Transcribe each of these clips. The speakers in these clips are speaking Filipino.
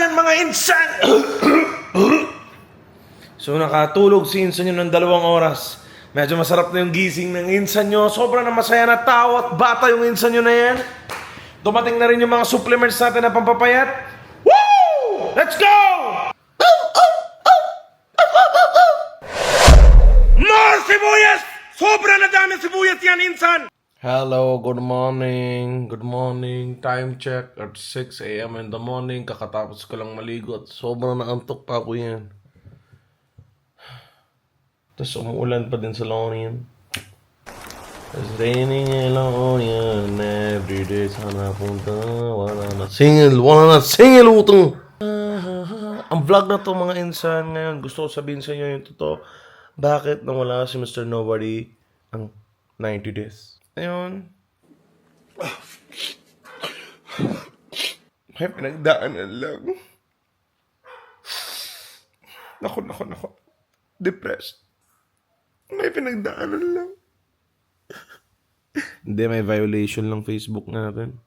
yan mga insan! So nakatulog si insan nyo ng 2 oras. Medyo masarap na yung gising ng insan nyo. Sobrang na masaya na tao at bata yung insan nyo na yan. Dumating na rin yung mga supplements natin na pampapayat. Woo! Let's go! More sibuyas! Sobra na dami sibuyas yan, insan! Hello, good morning. Good morning. Time check at 6 a.m. in the morning. Kakatapos ko lang maligo at sobrang naantok pa ako yan. Tapos umuulan pa din sa Lonian. It's raining in Lonian every day. Sana punta. Wala na singil utang. Ang vlog na to mga insan ngayon. Gusto ko sabihin sa inyo yung totoo. Bakit nawala si Mr. Nobody ang 90 days? Ayun. May pinagdaanan lang. Nako. Depressed. May pinagdaanan lang. Hindi, may violation lang Facebook natin.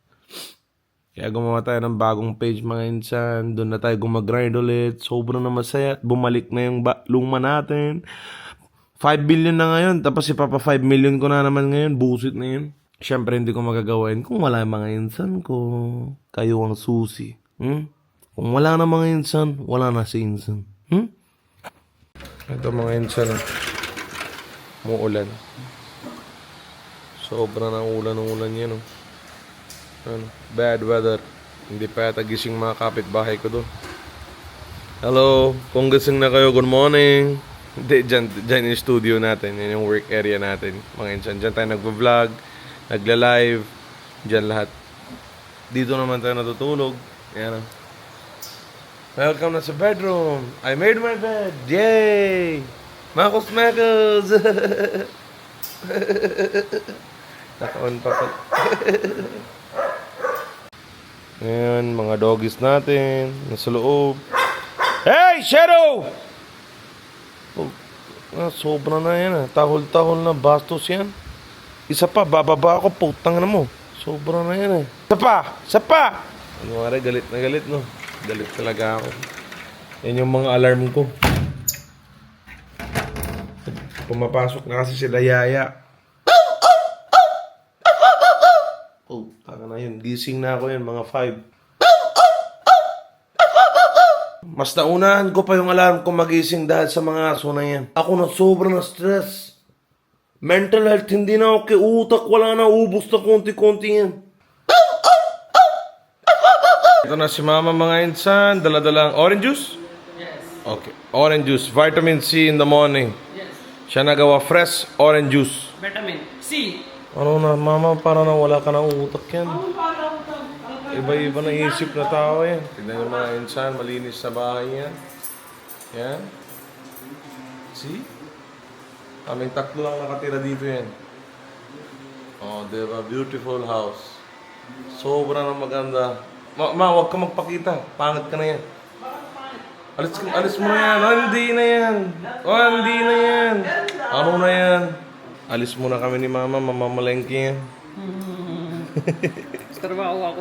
Kaya gumawa tayo ng bagong page mga insan. Doon na tayo gumagrind ulit. Sobrang na masaya. Bumalik na yung luma natin. 5 billion na ngayon. Tapos ipapa 5 million ko na naman ngayon. Busit na yun. Siyempre hindi ko magagawain kung wala yung mga insan ko. Kayo ang susi. Kung wala na mga insan, wala na si insan. Ito mga insan. Muulan. Sobra na ulan yan. Bad weather. Hindi pa yata gising mga kapitbahay ko doon. Hello. Kung gising na kayo, good morning. Hindi, dyan yung studio natin. Yan yung work area natin. Mga insan, dyan tayo nagpa-vlog, nagla-live, dyan lahat. Dito naman tayo natutulog. Yan. Welcome na sa bedroom. I made my bed. Yay! Makos! Naka-on pa pa. Ayan, mga doggies natin. Nasa loob. Hey, Shadow! Sobra na yan. Tahol-tahol na bastos yan. Isa pa, bababa ako. Putang na mo. Sobra na yan. Isa pa! Ano nga rin, galit na galit, no? Galit talaga ako. Yan yung mga alarm ko. Pumapasok na kasi sila yaya. Oh, taka na yun. Gising na ako yan, mga 5. Mas naunahan ko pa yung alarm ko magising dahil sa mga aso na yan. Ako na sobrang na stress. Mental health, hindi na okay. Utak, wala na. Ubus na konti-konti yan. Ito na si mama mga insan. Dala-dala ang orange juice? Yes. Okay. Orange juice. Vitamin C in the morning. Yes. Siya nagawa fresh orange juice. Vitamin C. Ano na, mama, para na wala ka ng utak yan. Iba-iba na isip na tao yan. Tignan yung mga insan, malinis sa bahay yan. Yan. See? Kaming 3 lang nakatira dito yan. Oh, diba? Beautiful house. Sobra na maganda. Huwag ka magpakita. Pangit ka na yan. Alis mo na yan. Oh, hindi na yan. Oh, hindi na yan. Ano na yan? Alis muna kami ni mama. Mamamalengke yan. Trabaho.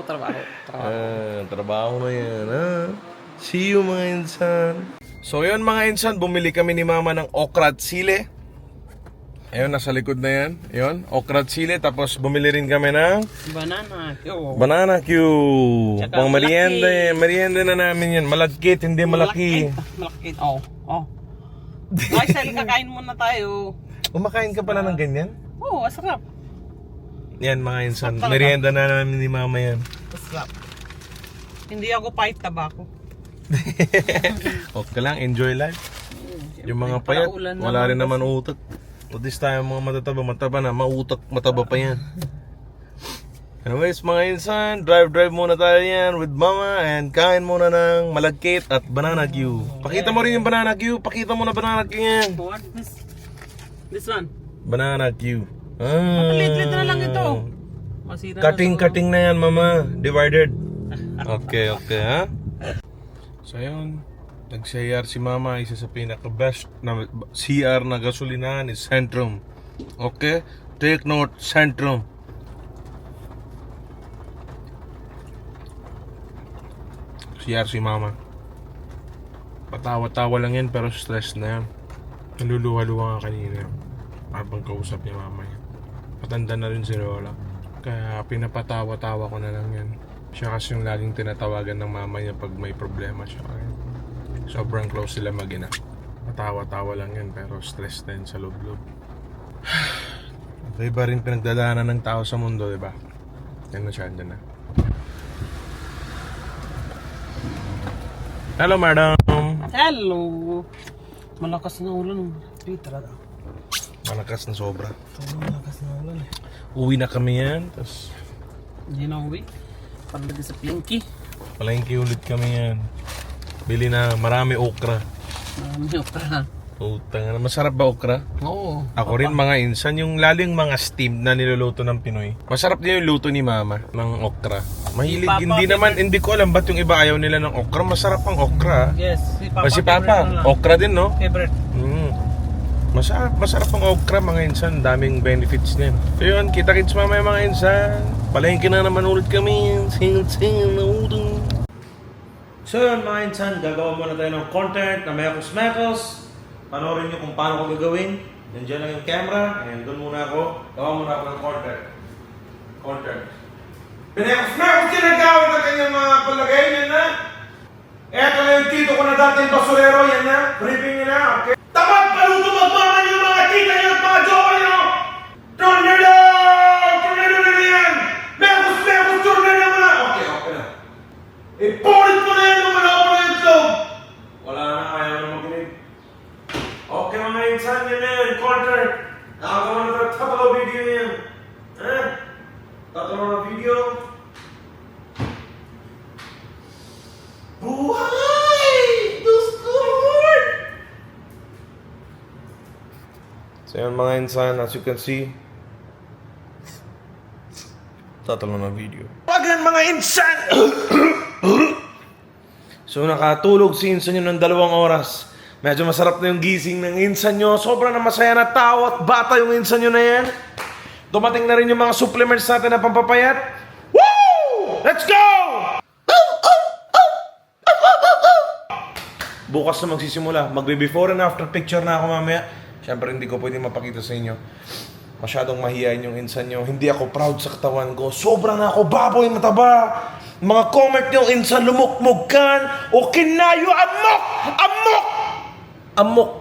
Trabaho na yan, ha? See you, mga insan. So, yun, mga insan, bumili kami ni mama ng okra at sili. Ayun, nasa likod na yan. Yun, okra at sili. Tapos, bumili rin kami ng banana Q. Pang merienda eh. Merienda na namin yan. Malagkit, hindi malaki. Malakit, oh. Ay, Sel, kakain muna tayo. Kumakain ka pala ng ganyan? Oo, masarap. Yan, mga insan. Merienda na namin ni mama yan. Masarap. Hindi ako pahit tabako. Okay lang, enjoy life. Yung mga payat, wala rin naman utak. At this time, mga mataba na, mataba pa yan. Anyways, mga insan, drive muna tayo yan with mama and kain muna ng malagkit at banana Q. Pakita mo rin yung banana Q. Pakita mo na banana Q yan. What? This one? Banana Q. Matalit-lit na lang ito. Masira Cutting na yan, mama. Divided. Okay, ha? So, yun. Nag-CR si mama. Isa sa pinaka-best na CR na gasolinahan is Centrum. Okay? Take note, Centrum. CR si mama. Patawa-tawa lang yan pero stress na yan. Naluluwa-luwa nga kanina habang kausap niya mama niya. Matanda na rin si Lola. Kaya pinapatawa-tawa ko na lang yan. Siya kasi yung laging tinatawagan ng mama niya pag may problema siya. Sobrang close sila mag-ina. Patawa-tawa lang yan pero stress na yan sa loob-loob. Iba rin pinagdadaanan ng tao sa mundo, diba? Yan na siya, andyan na. Hello, madam! Hello! Malakas na ulan. Peter, Malakas na sobra. malakas na ulan eh. Uwi na kami yan, tapos Hindi na uwi. Palagi sa Pinky. palengke ulit kami yan. Bili na marami okra. Marami opera. Utang na. Masarap ba okra? Oo. Ako rin mga insan, yung laling mga steam na niluluto ng Pinoy. Masarap din yung luto ni mama ng okra. Mahilig, Si Papa, hindi naman, hindi ko alam ba't yung iba ayaw nila ng okra. Masarap ang okra. Yes, si Papa. Si favorite Papa, mo lang. okra din, no? Favorite. Masarap ang okra mga insan. Daming benefits niyan. So yun, kita-kits mamaya mga insan. Palengke na naman ulit kami. Singil-singil na ulo. So yun mga insan, gagawa muna tayo ng content na mekos-mekos. Panoorin nyo kung paano ko gagawin. Nandiyan lang yung camera. And doon muna ako. Gawa muna ako ng content. Mekos-mekos ginagawin na kanyang mga palagay. Yan na. Eto na yung tito ko na dating basurero. Yan na. Briefing nyo na. Okay. Tapat paluto magmama nyo mga tita nyo at mga jowa nyo! Tornado! Tornado na yan! Mekos, tornado mo na! Okay na. Ipulit ko na yan kung wala ko na yung itlog! Wala na, ayaw na makinig. Okay mga insan, yan na yan, content. Nakagawa na tayo, tatalo video yan. Tatalo na video. Buhay! Diyos ko, Lord! So yun mga insan, as you can see, tatalo na video. Wagan mga insan! So nakatulog si insan nyo ng 2 oras. Medyo masarap na yung gising ng insan nyo. Sobrang na masaya na tao at bata yung insan nyo na yan. Dumating na rin yung mga supplements natin na pampapayat. Woo! Let's go! Bukas na magsisimula. Magbe-before and after picture na ako mamaya. Siyempre hindi ko pwede mapakita sa inyo. Masyadong mahihayin yung insan nyo. Hindi ako proud sa katawan ko. Sobra na ako baboy mataba. Mga comment nyo, insan lumukmugkan o kinayo amok! Amok!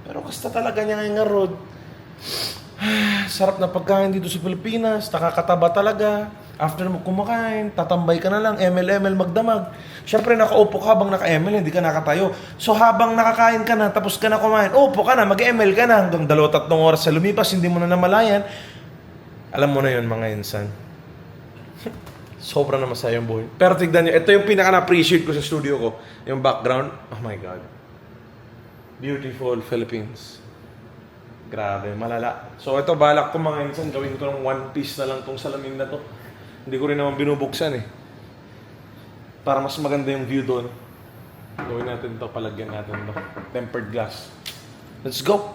Pero kasta talaga niya ngayon nga, Rod. Sarap na pagkain dito sa Pilipinas. Nakakataba talaga. After mo kumakain, tatambay ka na lang, ML magdamag. Siyempre, nakaupo ka habang naka-ML, hindi ka nakatayo. So, habang nakakain ka na, tapos ka na kumain, upo ka na, mag-ML ka na. Hanggang 2-3 oras sa lumipas, hindi mo na namalayan. Alam mo na yun, mga insan. Sobrang na masaya yung buhay. Pero tignan nyo, ito yung pinaka-na-appreciate ko sa studio ko. Yung background. Oh my God. Beautiful Philippines. Grabe, malala. So, ito, balak ko mga insan, gawin ko ng 1 piece na lang tong salamin na to. Hindi ko rin naman binubuksan eh. Para mas maganda yung view doon. Gawin natin to, palagyan natin to. Tempered glass. Let's go!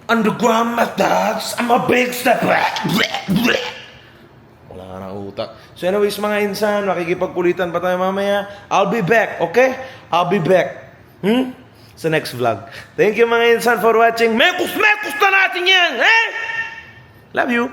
Underground methods, I'm a big step. Wala nga ng utak. So anyways mga insan, makikipagkulitan pa tayo mamaya. I'll be back, okay? I'll be back. Sa next vlog. Thank you mga insan for watching. Mekos na natin yan! Eh? Love you!